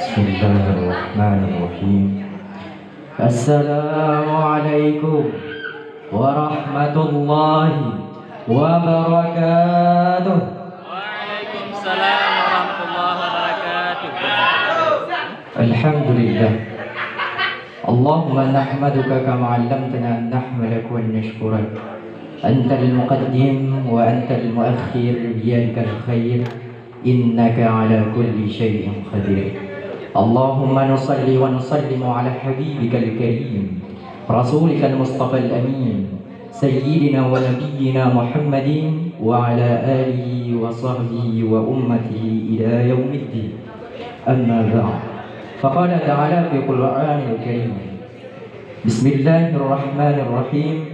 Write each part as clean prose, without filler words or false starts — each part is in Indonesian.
Bismillahirrahmanirrahim. Assalamualaikum warahmatullahi wabarakatuh. Waalaikumsalam warahmatullahi wabarakatuh. Alhamdulillah. Allahumma nahmaduka kama 'allamtana an nahmadaka wa nashkuraka. Antal muqaddim wa antal muakhir biyadikal khair. Innaka 'ala kulli syai'in qadir. Allahumma nusalli wa nusallimu ala habibikal karim, rasulikal mustafal amin, sayyidina wa nabiyyina Muhammadin wa ala alihi wa sahbihi wa ummatihi ila yaumiddin. Amma ba'd. Faqala ta'ala fi Qur'anil Karim. Bismillahirrahmanirrahim.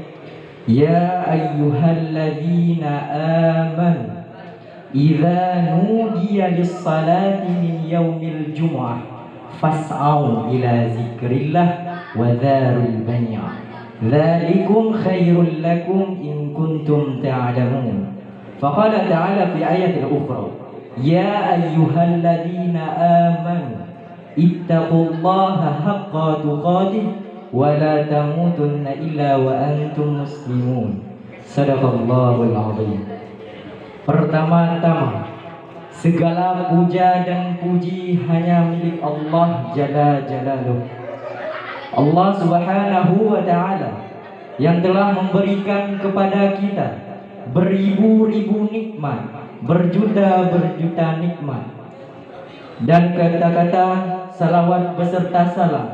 Ya ayyuhalladzina amanu idza nudiya lis-salati min yaumil jumu'ah fas'au ila zikrillah wa dharul bai'a dzalikum khairul lakum in kuntum ta'lamun. Faqala ta'ala fi ayatin ukhra ya ayyuhalladzina amanu ittaqullaha haqqa tuqatih wa la tamutunna illa wa antum muslimun. Sadaqallahul azim. Pertama-tama, segala puja dan puji hanya milik Allah Jalla Jalaluh. Allah Subhanahu wa Ta'ala yang telah memberikan kepada kita beribu-ribu nikmat, berjuta-berjuta nikmat. Dan kata-kata salawat beserta salam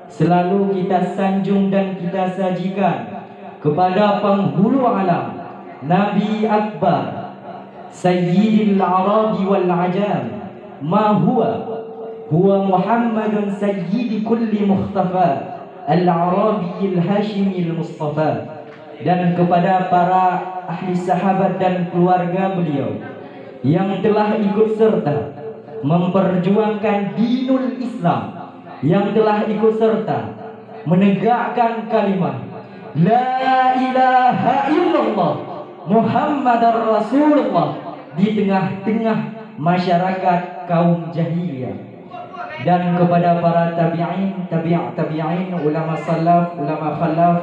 selalu kita sanjung dan kita sajikan kepada penghulu alam, Nabi Akbar, Sayyidil Arabi wal Ajam, ma huwa Muhammadun sayyidi kulli mukhtafa al-Arabi al-Hashimi al-Mustafa. Dan kepada para ahli sahabat dan keluarga beliau yang telah ikut serta memperjuangkan dinul Islam, yang telah ikut serta menegakkan kalimat La ilaha illallah Muhammadar Rasulullah di tengah-tengah masyarakat kaum jahiliyah. Dan kepada para tabi'in, tabi'in, ulama salaf, ulama khalaf,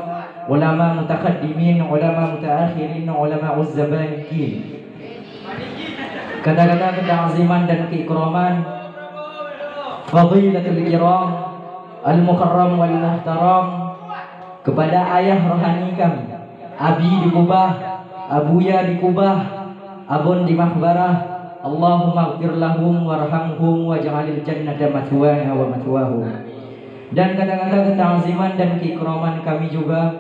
ulama mutaqaddimin, ulama mutaakhirin, ulama uzzabanikin. Kata-kata keta'ziman dan keikraman Fadilatul Kiram Al-Mukarram wal-Muhtaram kepada ayah rohani kami, Abi di Kubah, Abuya di Kubah, Abun di Mahbarah. Allahumma ighfir lahum warhamhum waj'alil jannata mathwana wa mathwahum. Dan kata-kata keta'ziman dan keikraman kami juga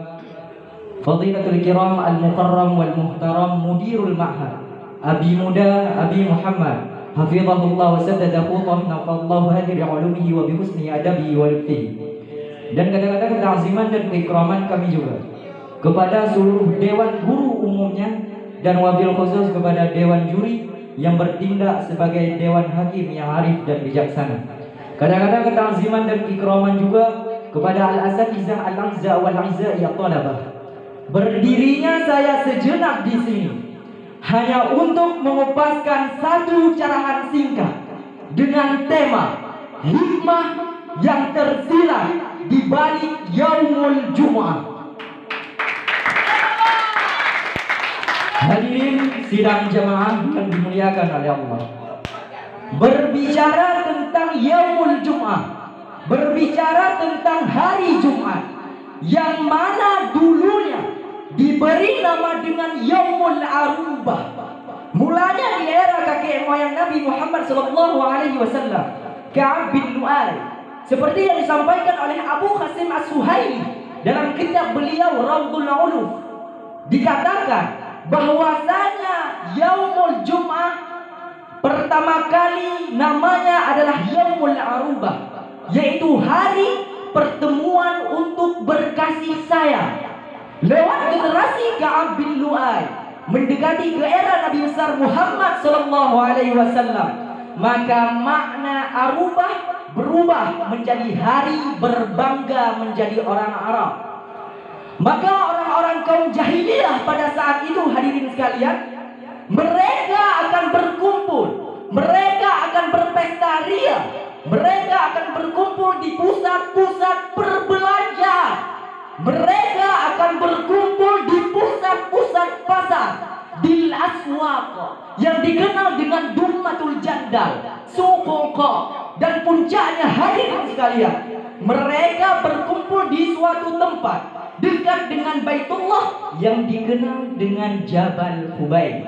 Fadilatul Kiram Al-Mukarram wal-Muhtaram Mudirul Ma'had, Abi Muda, Abi Muhammad, hafizahullah wa saddada khutah, nafallahu hadir ulumihi wa bihusni adabi wa lutfihi. Dan kata-kata keta'ziman dan keikraman kami juga kepada seluruh dewan guru umumnya dan wabil khusus kepada dewan juri yang bertindak sebagai dewan hakim yang arif dan bijaksana. Kata-kata keta'ziman dan keikraman juga kepada al-asatizah al-azza wal-azza ya talabah. Berdirinya saya sejenak di sini hanya untuk mengupaskan satu carahan singkat dengan tema hikmah yang tersirat di balik Yaumul Jumu'ah. Hadirin sidang jamaah yang dimuliakan oleh Allah, berbicara tentang Yaumul Jumu'ah, berbicara tentang hari Jumat yang mana dulunya diberi nama dengan Yaumul Arubah. Mulanya di era kakek moyang Nabi Muhammad SAW, Ka'ab bin Lu'ay, seperti yang disampaikan oleh Abu Qasim As-Suhaili dalam kitab beliau Raudhul Uluf, dikatakan bahwasanya Yaumul Jum'ah pertama kali namanya adalah Yaumul Arubah, yaitu hari pertemuan untuk berkasih sayang. Lewat generasi Ka'ab bin Lu'ay mendekati ke era Nabi besar Muhammad SAW, maka makna Arubah berubah menjadi hari berbangga menjadi orang Arab. Maka orang-orang kaum jahiliyah pada saat itu, hadirin sekalian, mereka akan berkumpul, mereka akan berpesta ria, mereka Mereka akan berkumpul di pusat-pusat pasar, di aswaq, yang dikenal dengan Dummatul Jandal, Suqqa, dan puncaknya hadirin sekalian, mereka berkumpul di suatu tempat dekat dengan Baitullah yang dikenal dengan Jabal Hubayb.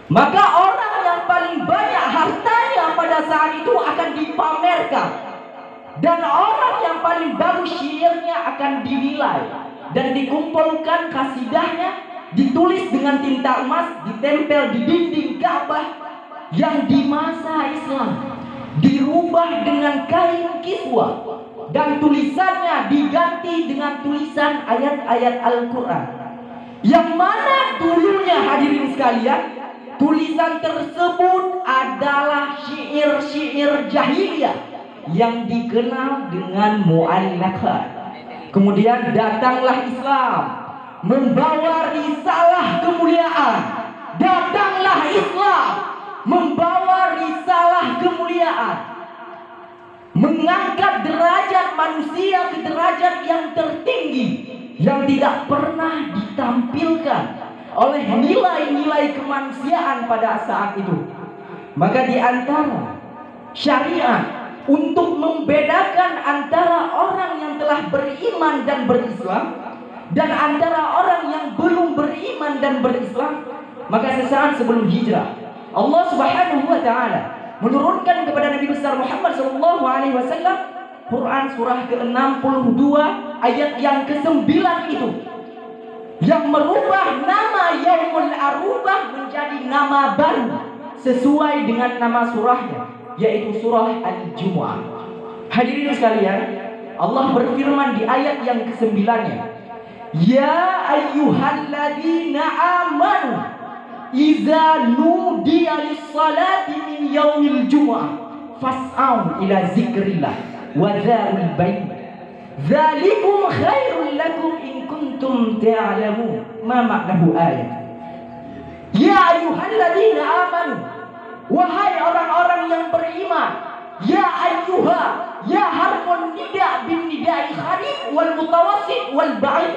Maka orang yang paling banyak hartanya pada saat itu akan dipamerkan, dan orang yang paling bagus syairnya akan dinilai dan dikumpulkan kasidahnya, ditulis dengan tinta emas, ditempel di dinding Ka'bah yang di masa Islam dirubah dengan kain kiswah, dan tulisannya diganti dengan tulisan ayat-ayat Al-Quran, yang mana dulunya hadirin sekalian tulisan tersebut adalah syair-syair jahiliyah yang dikenal dengan mu'allaqat. Kemudian datanglah Islam membawa risalah kemuliaan. Datanglah Islam membawa risalah kemuliaan, mengangkat derajat manusia ke derajat yang tertinggi yang tidak pernah ditampilkan oleh nilai-nilai kemanusiaan pada saat itu. Maka di antara syariat untuk membedakan antara orang yang telah beriman dan berislam dan antara orang yang belum beriman dan berislam, maka sesaat sebelum hijrah Allah Subhanahu wa taala menurunkan kepada Nabi besar Muhammad sallallahu alaihi wasallam Quran surah ke-62 ayat yang ke-9 itu, yang merubah nama Yaumul Arubah menjadi nama baru sesuai dengan nama surahnya, yaitu surah Al-Jumu'ah. Hadirin sekalian, Allah berfirman di ayat yang ke-9-nya, ya ayyuhalladzina amanu idza nudiya lis-salati min yaumil jumu'ah fas'au ila zikrillah wa dzarul bait dzalikum khairul lakum in kuntum ta'lamun. Ma maknahu ayat? Ya ayyuhalladzina amanu, wahai orang-orang yang beriman. Ya ayyuha, ya harfun nida bin nidai kharif wal mutawassit wal ba'id.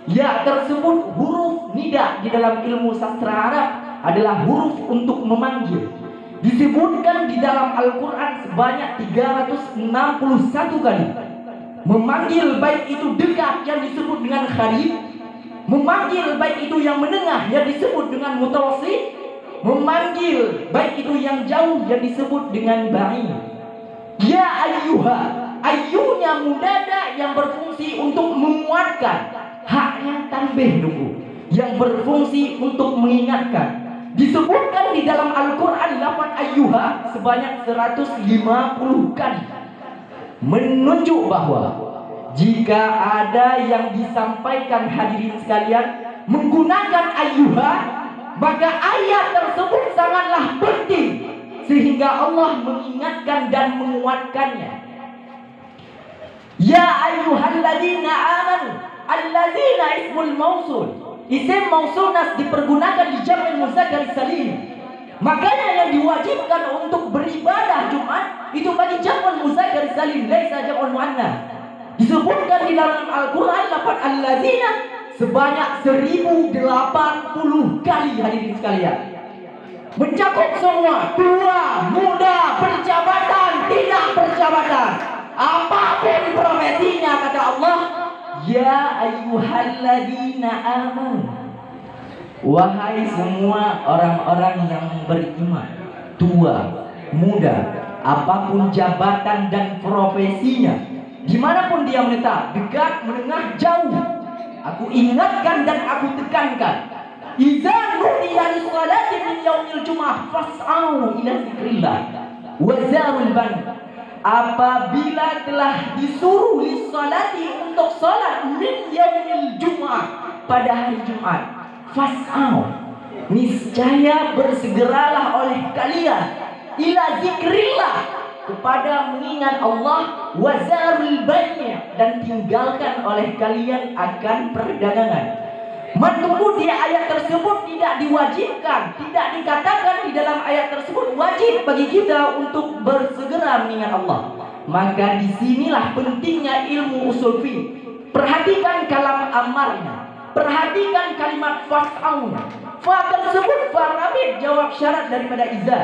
Ya tersebut huruf nida di dalam ilmu sastra Arab adalah huruf untuk memanggil. Disebutkan di dalam Al-Quran sebanyak 361 kali. Memanggil baik itu dekat yang disebut dengan kharif, memanggil baik itu yang menengah yang disebut dengan mutawassit, memanggil baik itu yang jauh yang disebut dengan ba'id. Ya ayyuha, ayyunya mudada yang berfungsi untuk menguatkan, haknya tanbih dulu yang berfungsi untuk mengingatkan. Disebutkan di dalam Al-Quran lafaz ayyuha sebanyak 150 kali, menunjuk bahwa jika ada yang disampaikan hadirin sekalian menggunakan ayyuha, maka ayat tersebut sangatlah penting sehingga Allah mengingatkan dan menguatkannya. Ya ayyuhalladzina amanu, alladzina ismul mausul. Isim mausunas dipergunakan di jam'ul muzakkar salim. Makanya yang diwajibkan untuk beribadah Jumat itu bagi jam'ul muzakkar salim, laisa jam'ul muannats. Disebutkan di dalam Al-Quran lafaz alladzina sebanyak 1080 kali hadirin sekalian. Mencakup semua, tua, muda, berjabatan, tidak berjabatan, apapun profesinya, kata Allah, ya ayyuhalladzina amanu, wahai semua orang-orang yang beriman, tua, muda, apapun jabatan dan profesinya, dimanapun dia menetap, dekat, menengah, jauh, aku ingatkan dan aku tekankan, idza nudiya lis-salati min yaumil jumu'ah fas'au ila zikrillah wa zarul ban. Apabila telah disuruh lis-salati untuk salat min yaumil jumu'ah pada hari Jumat, fas'au, niscaya bersegeralah oleh kalian ila zikrillah, kepada mengingat Allah, wazarul bayi', dan tinggalkan oleh kalian akan perdagangan. Menunggu di ayat tersebut tidak diwajibkan, tidak dikatakan di dalam ayat tersebut wajib bagi kita untuk bersegera mengingat Allah. Maka disinilah pentingnya ilmu usul fiqh. Perhatikan kalam amarnya, perhatikan kalimat fas'auna. Fa tersebut fa rabit, jawab syarat daripada iza.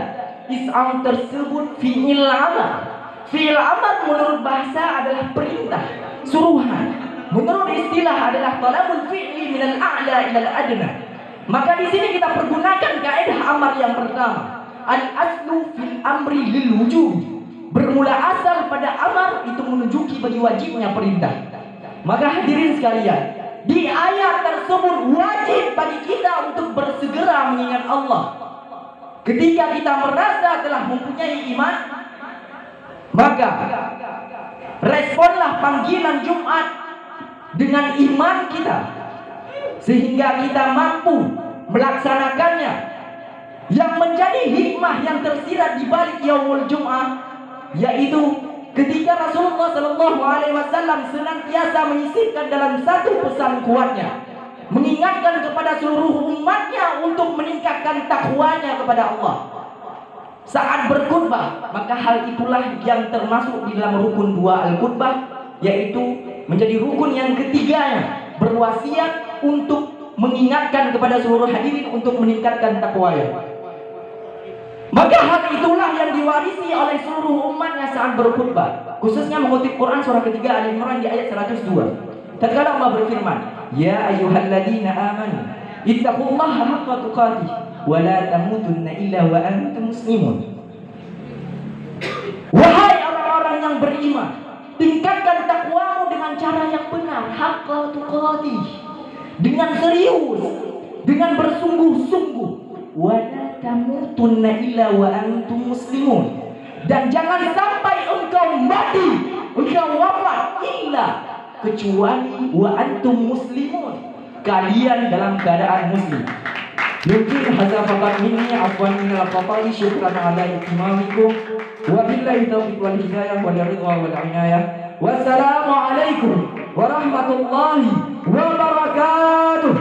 Is'am tersebut fi'il amar. Fi'il amar menurut bahasa adalah perintah, suruhan. Menurut istilah adalah talabul fi'li minal a'la ilal adna. Maka di sini kita pergunakan kaidah amar yang pertama. Al-aslu fil amri lil wujub. Bermula asal pada amar itu menunjuki bagi wajibnya perintah. Maka hadirin sekalian, di ayat tersebut wajib bagi kita untuk bersegera mengingat Allah. Ketika kita merasa telah mempunyai iman, maka responlah panggilan Jumat dengan iman kita, sehingga kita mampu melaksanakannya. Yang menjadi hikmah yang tersirat di balik Yaumul Jum'ah, yaitu ketika Rasulullah SAW senantiasa menyisipkan dalam satu pesan kuatnya, mengingatkan kepada seluruh umatnya untuk meningkatkan takwanya kepada Allah saat berkhutbah. Maka hal itulah yang termasuk di dalam rukun 2 al-khutbah, yaitu menjadi rukun yang ketiganya, berwasiat untuk mengingatkan kepada seluruh hadirin untuk meningkatkan takwanya. Maka hal itulah yang diwarisi oleh seluruh umatnya saat berkhutbah, khususnya mengutip Quran surah ketiga Ali Imran di ayat 102. Tatkala Allah berfirman, ya ayyuhalladzina amanu ittaqullaha haqqa tuqatih wa la tamutunna illa wa antum muslimun. Wahai orang-orang yang beriman, tingkatkan takwamu dengan cara yang benar, haqqa tuqatih, dengan serius, dengan bersungguh-sungguh. Wa la tamutunna illa wa antum muslimun. Dan jangan sampai engkau mati, engkau wafat illa kecuali wa antum muslimun, kalian dalam keadaan muslim. Mungkin hadza faqat minni afwan minal khata'i, syukran ala ihtimamikum wa billahi taufiq wal hidayah wal ridha wal inayah. Wassalamu alaikum warahmatullahi wabarakatuh.